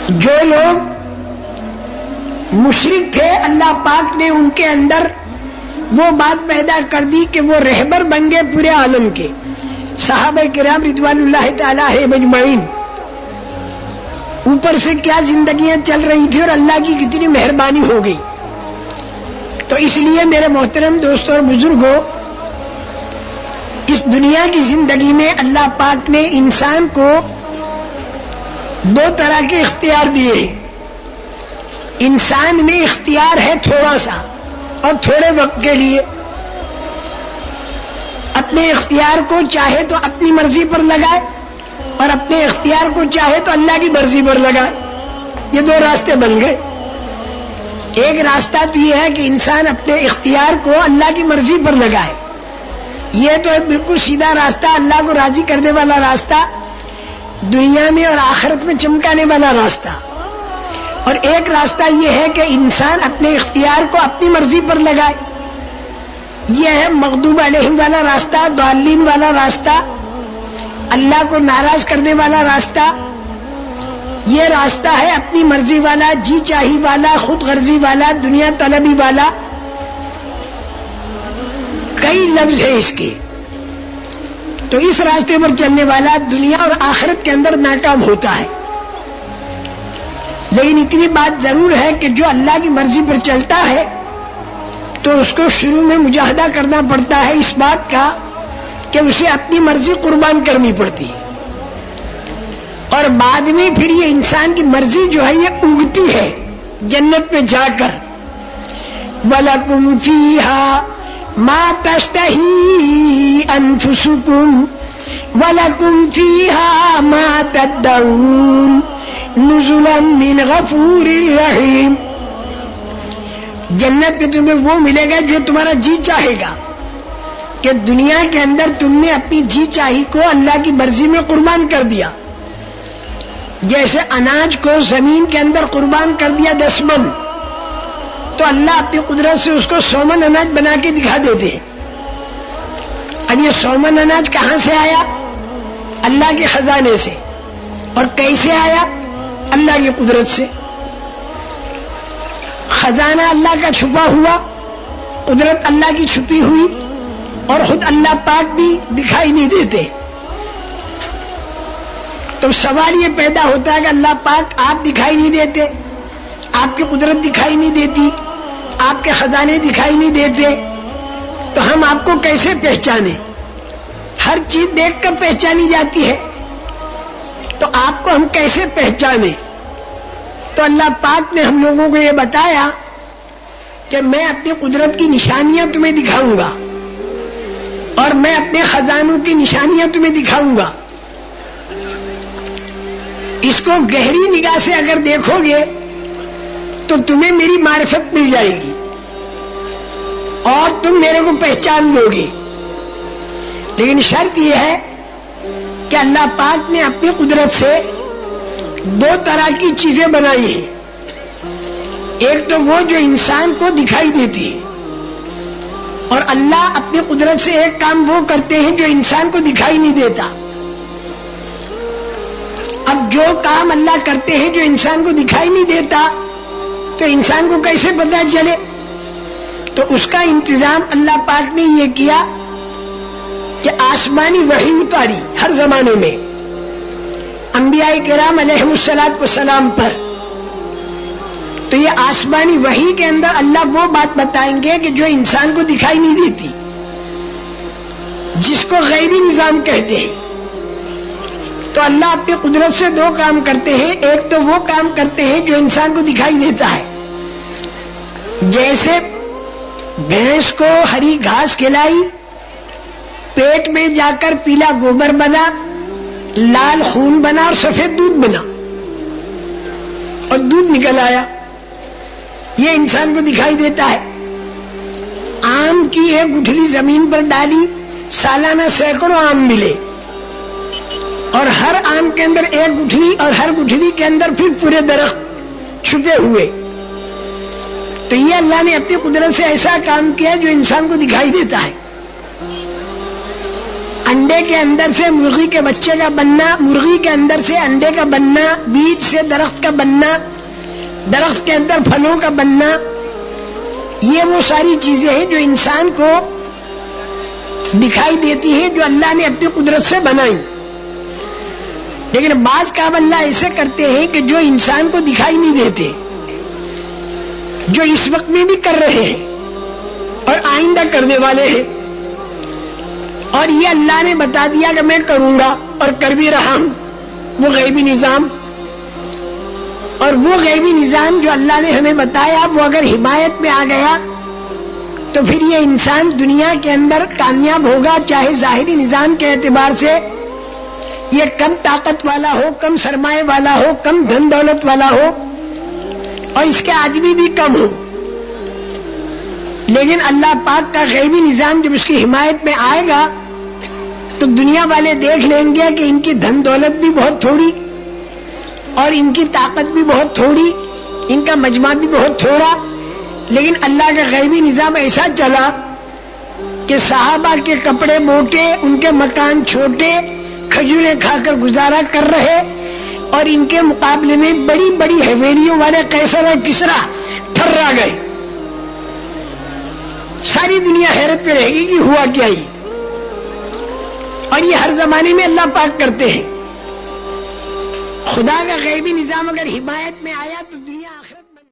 جو لوگ مشرک تھے اللہ پاک نے ان کے اندر وہ بات پیدا کر دی کہ وہ رہبر بن گئے پورے عالم کے. صحابہ کرام رضوان اللہ تعالی علیہم اجمعین اوپر سے کیا زندگیاں چل رہی تھی اور اللہ کی کتنی مہربانی ہو گئی. تو اس لیے میرے محترم دوستوں اور بزرگوں، اس دنیا کی زندگی میں اللہ پاک نے انسان کو دو طرح کے اختیار دیے ہیں. انسان میں اختیار ہے تھوڑا سا اور تھوڑے وقت کے لیے. اپنے اختیار کو چاہے تو اپنی مرضی پر لگائے اور اپنے اختیار کو چاہے تو اللہ کی مرضی پر لگائے. یہ دو راستے بن گئے. ایک راستہ تو یہ ہے کہ انسان اپنے اختیار کو اللہ کی مرضی پر لگائے. یہ تو ایک بالکل سیدھا راستہ، اللہ کو راضی کرنے والا راستہ، دنیا میں اور آخرت میں چمکانے والا راستہ. اور ایک راستہ یہ ہے کہ انسان اپنے اختیار کو اپنی مرضی پر لگائے. یہ ہے مغضوب علیہم والا راستہ، ضالین والا راستہ، اللہ کو ناراض کرنے والا راستہ. یہ راستہ ہے اپنی مرضی والا، جی چاہی والا، خود غرضی والا، دنیا طلبی والا. کئی لفظ ہیں اس کے. تو اس راستے پر چلنے والا دنیا اور آخرت کے اندر ناکام ہوتا ہے. لیکن اتنی بات ضرور ہے کہ جو اللہ کی مرضی پر چلتا ہے تو اس کو شروع میں مجاہدہ کرنا پڑتا ہے اس بات کا کہ اسے اپنی مرضی قربان کرنی پڑتی ہے. اور بعد میں پھر یہ انسان کی مرضی جو ہے یہ اگتی ہے جنت میں جا کر. وَلَكُمْ فِيهَا مَا تَشْتَهِي أَنفُسُكُمْ وَلَكُمْ فِيهَا مَا تَدَّعُونَ نُزُلًا مِّنْ غَفُورٍ رَحِيمٍ. جنت میں تمہیں وہ ملے گا جو تمہارا جی چاہے گا. کہ دنیا کے اندر تم نے اپنی جی چاہی کو اللہ کی مرضی میں قربان کر دیا. جیسے اناج کو زمین کے اندر قربان کر دیا 10 من، تو اللہ اپنی قدرت سے اس کو 100 من اناج بنا کے دکھا دیتے. اب یہ 100 من اناج کہاں سے آیا؟ اللہ کے خزانے سے. اور کیسے آیا؟ اللہ کی قدرت سے. خزانہ اللہ کا چھپا ہوا، قدرت اللہ کی چھپی ہوئی، اور خود اللہ پاک بھی دکھائی نہیں دیتے. تو سوال یہ پیدا ہوتا ہے کہ اللہ پاک آپ دکھائی نہیں دیتے، آپ کی قدرت دکھائی نہیں دیتی، آپ کے خزانے دکھائی نہیں دیتے، تو ہم آپ کو کیسے پہچانیں؟ ہر چیز دیکھ کر پہچانی جاتی ہے، تو آپ کو ہم کیسے پہچانیں؟ تو اللہ پاک نے ہم لوگوں کو یہ بتایا کہ میں اپنی قدرت کی نشانیاں تمہیں دکھاؤں گا اور میں اپنے خزانوں کی نشانیاں تمہیں دکھاؤں گا. اس کو گہری نگاہ سے اگر دیکھو گے تو تمہیں میری معرفت مل جائے گی اور تم میرے کو پہچان لو گے. لیکن شرط یہ ہے کہ اللہ پاک نے اپنی قدرت سے 2 طرح کی چیزیں بنائی ہیں. ایک تو وہ جو انسان کو دکھائی دیتی ہے، اور اللہ اپنی قدرت سے ایک کام وہ کرتے ہیں جو انسان کو دکھائی نہیں دیتا. اب جو کام اللہ کرتے ہیں جو انسان کو دکھائی نہیں دیتا تو انسان کو کیسے پتہ چلے؟ تو اس کا انتظام اللہ پاک نے یہ کیا کہ آسمانی وحی اتاری ہر زمانے میں انبیاء کرام علیہم الصلاۃ والسلام پر. تو یہ آسمانی وحی کے اندر اللہ وہ بات بتائیں گے کہ جو انسان کو دکھائی نہیں دیتی، جس کو غیبی نظام کہتے ہیں. تو اللہ اپنی قدرت سے 2 کام کرتے ہیں. ایک تو وہ کام کرتے ہیں جو انسان کو دکھائی دیتا ہے، جیسے بھینس کو ہری گھاس کھلائی، پیٹ میں جا کر پیلا گوبر بنا، لال خون بنا اور سفید دودھ بنا اور دودھ نکل آیا. یہ انسان کو دکھائی دیتا ہے. آم کی ایک گٹھلی زمین پر ڈالی، سالانہ سینکڑوں آم ملے اور ہر آم کے اندر ایک گٹھلی اور ہر گٹھلی کے اندر پھر پورے درخت چھپے ہوئے. تو یہ اللہ نے اپنی قدرت سے ایسا کام کیا جو انسان کو دکھائی دیتا ہے. انڈے کے اندر سے مرغی کے بچے کا بننا، مرغی کے اندر سے انڈے کا بننا، بیج سے درخت کا بننا، درخت کے اندر پھلوں کا بننا، یہ وہ ساری چیزیں ہیں جو انسان کو دکھائی دیتی ہیں، جو اللہ نے اپنی قدرت سے بنائی. لیکن بعض کام اللہ ایسے کرتے ہیں کہ جو انسان کو دکھائی نہیں دیتے، جو اس وقت میں بھی کر رہے ہیں اور آئندہ کرنے والے ہیں. اور یہ اللہ نے بتا دیا کہ میں کروں گا اور کر بھی رہا ہوں. وہ غیبی نظام، اور وہ غیبی نظام جو اللہ نے ہمیں بتایا، وہ اگر حمایت میں آ گیا تو پھر یہ انسان دنیا کے اندر کامیاب ہوگا، چاہے ظاہری نظام کے اعتبار سے یہ کم طاقت والا ہو، کم سرمایہ والا ہو، کم دھن دولت والا ہو، اور اس کے آدمی بھی کم ہو. لیکن اللہ پاک کا غیبی نظام جب اس کی حمایت میں آئے گا تو دنیا والے دیکھ لیں گے کہ ان کی دھن دولت بھی بہت تھوڑی اور ان کی طاقت بھی بہت تھوڑی، ان کا مجمع بھی بہت تھوڑا، لیکن اللہ کا غیبی نظام ایسا چلا کہ صحابہ کے کپڑے موٹے، ان کے مکان چھوٹے، کھجوریں کھا کر گزارا کر رہے، اور ان کے مقابلے میں بڑی بڑی حویلیوں والے قیصر اور کسریٰ تھرا گئے. ساری دنیا حیرت پہ رہے گی کہ ہوا کیا ہی. اور یہ ہر زمانے میں اللہ پاک کرتے ہیں. خدا کا غیبی نظام اگر حمایت میں آیا تو دنیا